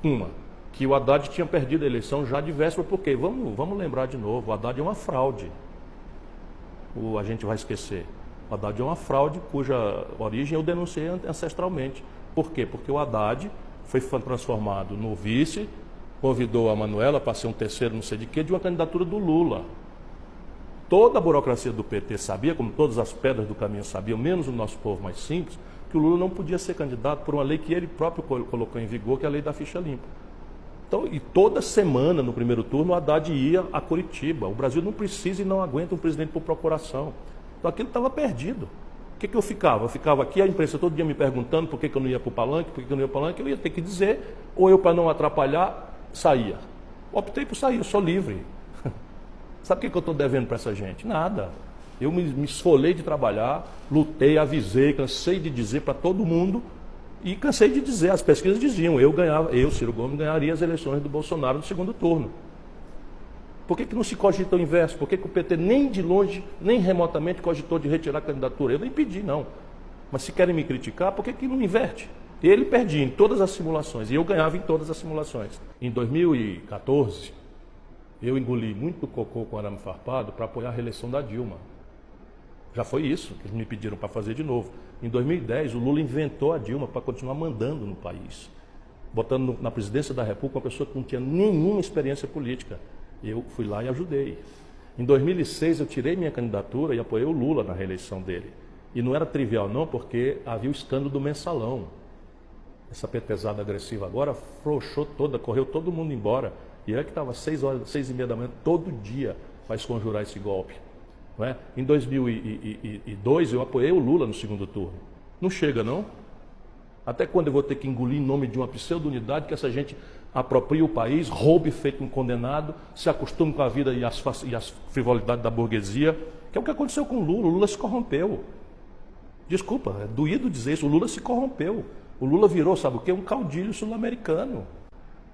Uma, que o Haddad tinha perdido a eleição já de véspera, porque, vamos lembrar de novo, o Haddad é uma fraude. A gente vai esquecer. O Haddad é uma fraude cuja origem eu denunciei ancestralmente. Por quê? Porque o Haddad foi transformado no vice, convidou a Manuela para ser um terceiro, não sei de quê, de uma candidatura do Lula. Toda a burocracia do PT sabia, como todas as pedras do caminho sabiam, menos o nosso povo mais simples, que o Lula não podia ser candidato por uma lei que ele próprio colocou em vigor, que é a lei da ficha limpa. Então, e toda semana, no primeiro turno, o Haddad ia a Curitiba. O Brasil não precisa e não aguenta um presidente por procuração. Então, aquilo estava perdido. O que eu ficava? Eu ficava aqui, a imprensa todo dia me perguntando por que eu não ia para o palanque, por que eu não ia para o palanque. Eu ia ter que dizer, ou eu, para não atrapalhar, saía. Optei por sair, eu sou livre. Sabe o que eu estou devendo para essa gente? Nada. Eu me esfolei de trabalhar, lutei, avisei, cansei de dizer para todo mundo e cansei de dizer, as pesquisas diziam, eu, Ciro Gomes, ganharia as eleições do Bolsonaro no segundo turno. Por que não se cogita o inverso? Por que o PT nem de longe, nem remotamente cogitou de retirar a candidatura? Eu nem pedi, não. Mas se querem me criticar, por que não inverte? Ele perdia em todas as simulações e eu ganhava em todas as simulações. Em 2014... eu engoli muito cocô com arame farpado para apoiar a reeleição da Dilma. Já foi isso que eles me pediram para fazer de novo. Em 2010, o Lula inventou a Dilma para continuar mandando no país, botando na presidência da República uma pessoa que não tinha nenhuma experiência política. Eu fui lá e ajudei. Em 2006, eu tirei minha candidatura e apoiei o Lula na reeleição dele. E não era trivial não, porque havia o escândalo do mensalão. Essa petezada agressiva agora frouxou toda, correu todo mundo embora. E é que estava 6h30 da manhã, todo dia, para esconjurar esse golpe. Não é? Em 2002, eu apoiei o Lula no segundo turno. Não chega, não? Até quando eu vou ter que engolir em nome de uma pseudo-unidade que essa gente apropria o país, roube feito um condenado, se acostume com a vida e as frivolidades da burguesia, que é o que aconteceu com o Lula. O Lula se corrompeu. Desculpa, é doído dizer isso, o Lula se corrompeu. O Lula virou, sabe o quê? Um caudilho sul-americano.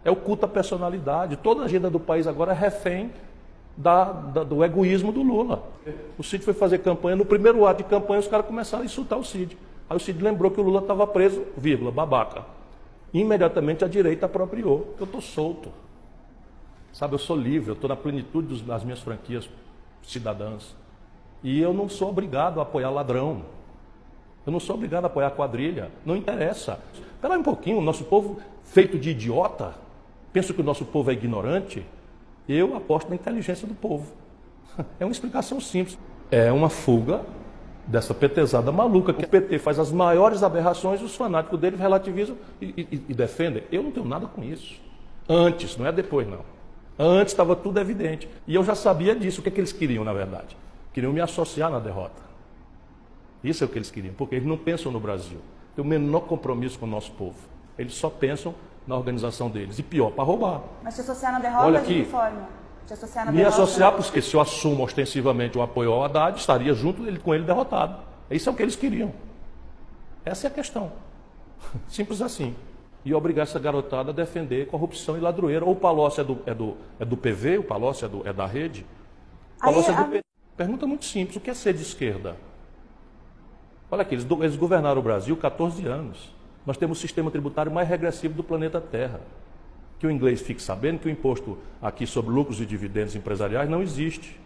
É o culto à personalidade. Toda a agenda do país agora é refém do egoísmo do Lula. O Cid foi fazer campanha, no primeiro ato de campanha os caras começaram a insultar o Cid. Aí o Cid lembrou que o Lula estava preso, vírgula, babaca. E imediatamente a direita apropriou. Eu estou solto. Sabe, eu sou livre, eu estou na plenitude das minhas franquias cidadãs. E eu não sou obrigado a apoiar ladrão. Eu não sou obrigado a apoiar quadrilha. Não interessa. Espera aí um pouquinho, o nosso povo feito de idiota, pensa que o nosso povo é ignorante. Eu aposto na inteligência do povo. É uma explicação simples. É uma fuga dessa petezada maluca que o PT faz as maiores aberrações, os fanáticos dele relativizam e defendem. Eu não tenho nada com isso. Antes, não é depois não. Antes estava tudo evidente. E eu já sabia disso. O que é que eles queriam, na verdade? Queriam me associar na derrota. Isso é o que eles queriam, porque eles não pensam no Brasil. Tem o menor compromisso com o nosso povo. Eles só pensam na organização deles. E pior, para roubar. Mas te associar na derrota, olha aqui, de que forma? Te associar na me derrota, associar, porque se eu assumo ostensivamente o apoio ao Haddad, estaria junto com ele derrotado. Isso é o que eles queriam. Essa é a questão. Simples assim. E obrigar essa garotada a defender corrupção e ladroeira. Ou o Palocci é do PV, o Palocci é da rede. O Palocci é do PT. Pergunta muito simples, o que é ser de esquerda? Olha aqui, eles governaram o Brasil 14 anos. Nós temos o sistema tributário mais regressivo do planeta Terra. Que o inglês fique sabendo que o imposto aqui sobre lucros e dividendos empresariais não existe.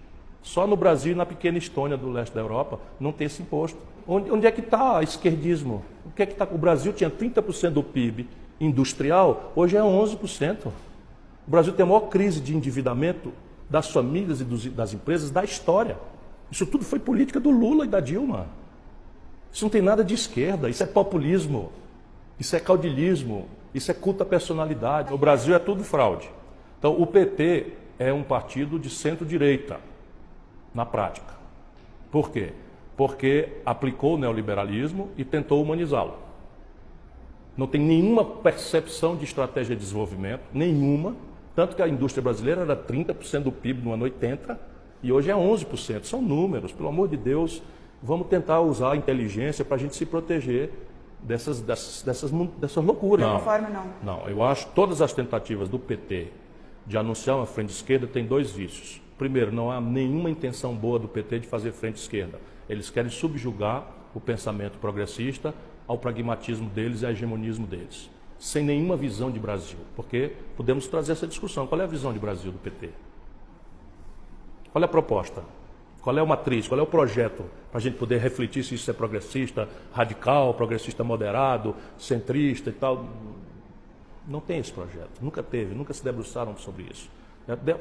Só no Brasil e na pequena Estônia do leste da Europa não tem esse imposto. Onde é que está o esquerdismo? O que é que está? O Brasil tinha 30% do PIB industrial, hoje é 11%. O Brasil tem a maior crise de endividamento das famílias e das empresas da história. Isso tudo foi política do Lula e da Dilma. Isso não tem nada de esquerda, isso é populismo, isso é caudilismo, isso é culto à personalidade. No Brasil é tudo fraude. Então o PT é um partido de centro-direita, na prática. Por quê? Porque aplicou o neoliberalismo e tentou humanizá-lo. Não tem nenhuma percepção de estratégia de desenvolvimento, nenhuma, tanto que a indústria brasileira era 30% do PIB no ano 80 e hoje é 11%. São números, pelo amor de Deus. Vamos tentar usar a inteligência para a gente se proteger dessas loucuras. De forma, não. Não, eu acho que todas as tentativas do PT de anunciar uma frente esquerda têm dois vícios. Primeiro, não há nenhuma intenção boa do PT de fazer frente esquerda. Eles querem subjugar o pensamento progressista ao pragmatismo deles e ao hegemonismo deles. sem nenhuma visão de Brasil, porque podemos trazer essa discussão. Qual é a visão de Brasil do PT? Qual é a proposta? Qual é a matriz? Qual é o projeto para a gente poder refletir se isso é progressista, radical, progressista moderado, centrista e tal? Não tem esse projeto, nunca teve, nunca se debruçaram sobre isso.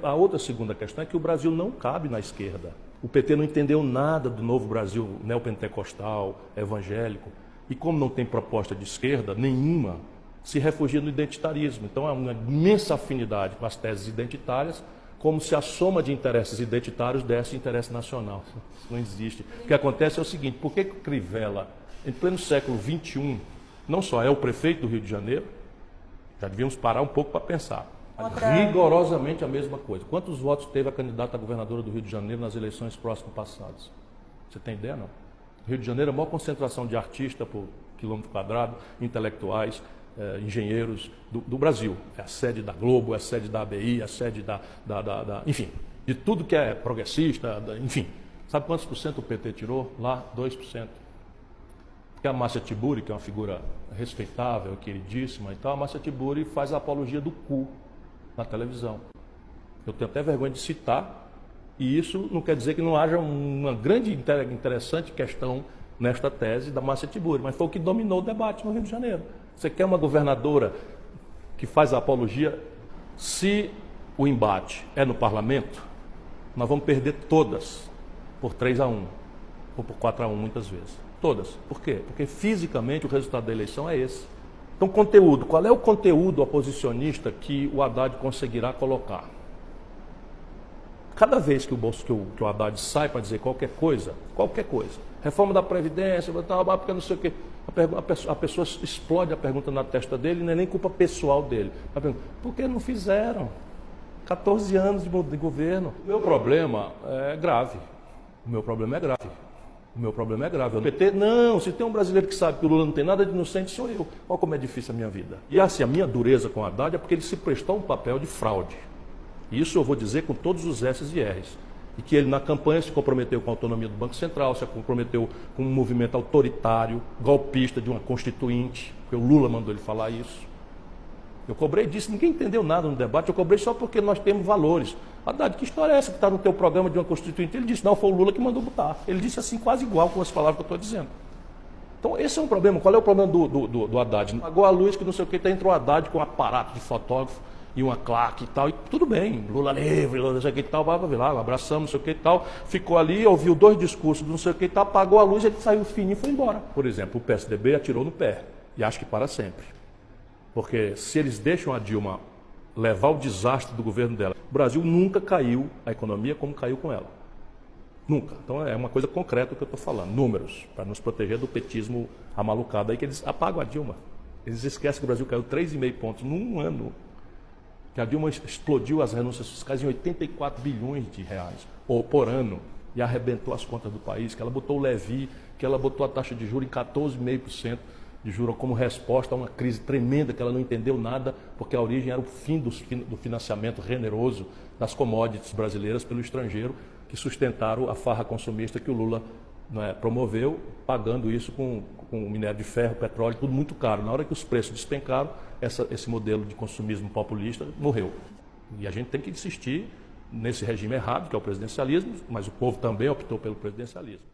A outra segunda questão é que o Brasil não cabe na esquerda. O PT não entendeu nada do novo Brasil neopentecostal, evangélico, e como não tem proposta de esquerda nenhuma, se refugia no identitarismo. Então há uma imensa afinidade com as teses identitárias, como se a soma de interesses identitários desse interesse nacional. Isso não existe. O que acontece é o seguinte: por que Crivella, em pleno século XXI, não só é o prefeito do Rio de Janeiro, já devíamos parar um pouco para pensar. Rigorosamente a mesma coisa. Quantos votos teve a candidata a governadora do Rio de Janeiro nas eleições próximas passadas? Você tem ideia, não? O Rio de Janeiro é a maior concentração de artistas por quilômetro quadrado, intelectuais, engenheiros do Brasil. É a sede da Globo, é a sede da ABI, é a sede enfim, de tudo que é progressista, enfim. Sabe quantos por cento o PT tirou? Lá, 2%. Porque a Márcia Tiburi, que é uma figura respeitável, queridíssima e tal, a Márcia Tiburi faz a apologia do cu na televisão. Eu tenho até vergonha de citar, e isso não quer dizer que não haja uma grande interessante questão nesta tese da Márcia Tiburi, mas foi o que dominou o debate no Rio de Janeiro. Você quer uma governadora que faz a apologia? Se o embate é no parlamento, nós vamos perder todas por 3-1 ou por 4-1 muitas vezes. Todas. Por quê? Porque fisicamente o resultado da eleição é esse. Então, conteúdo. Qual é o conteúdo oposicionista que o Haddad conseguirá colocar? Cada vez que o Haddad sai para dizer qualquer coisa, reforma da Previdência, porque não sei o quê, a pessoa explode a pergunta na testa dele, não é nem culpa pessoal dele. Por que não fizeram? 14 anos de governo. O meu problema é grave. O meu problema é grave. O PT, não, se tem um brasileiro que sabe que o Lula não tem nada de inocente, sou eu. Olha como é difícil a minha vida. E assim, a minha dureza com o Haddad é porque ele se prestou um papel de fraude. Isso eu vou dizer com todos os S's e R's. E que ele na campanha se comprometeu com a autonomia do Banco Central, se comprometeu com um movimento autoritário, golpista de uma constituinte, porque o Lula mandou ele falar isso. Eu cobrei disso, ninguém entendeu nada no debate, eu cobrei só porque nós temos valores. Haddad, que história é essa que está no teu programa de uma constituinte? Ele disse, não, foi o Lula que mandou botar. Ele disse assim, quase igual com as palavras que eu estou dizendo. Então esse é um problema. Qual é o problema do Haddad? Pagou a luz que não sei o que, entrou o Haddad com um aparato de fotógrafo e uma claque e tal, e tudo bem, Lula livre, Lula não sei o que e tal, vai lá, abraçamos, não sei o que e tal, ficou ali, ouviu 2 discursos, não sei o que e tal, apagou a luz, ele saiu fininho e foi embora. Por exemplo, o PSDB atirou no pé, e acho que para sempre. Porque se eles deixam a Dilma levar o desastre do governo dela, o Brasil nunca caiu, a economia como caiu com ela. Nunca. Então é uma coisa concreta que eu estou falando, números, para nos proteger do petismo amalucado aí, que eles apagam a Dilma. Eles esquecem que o Brasil caiu 3,5 pontos num ano. Que a Dilma explodiu as renúncias fiscais em 84 bilhões de reais por ano e arrebentou as contas do país, que ela botou o Levi, que ela botou a taxa de juros em 14,5% de juros como resposta a uma crise tremenda que ela não entendeu nada, porque a origem era o fim do financiamento generoso das commodities brasileiras pelo estrangeiro, que sustentaram a farra consumista que o Lula promoveu, pagando isso com minério de ferro, petróleo, tudo muito caro. Na hora que os preços despencaram, esse modelo de consumismo populista morreu. E a gente tem que insistir nesse regime errado, que é o presidencialismo, mas o povo também optou pelo presidencialismo.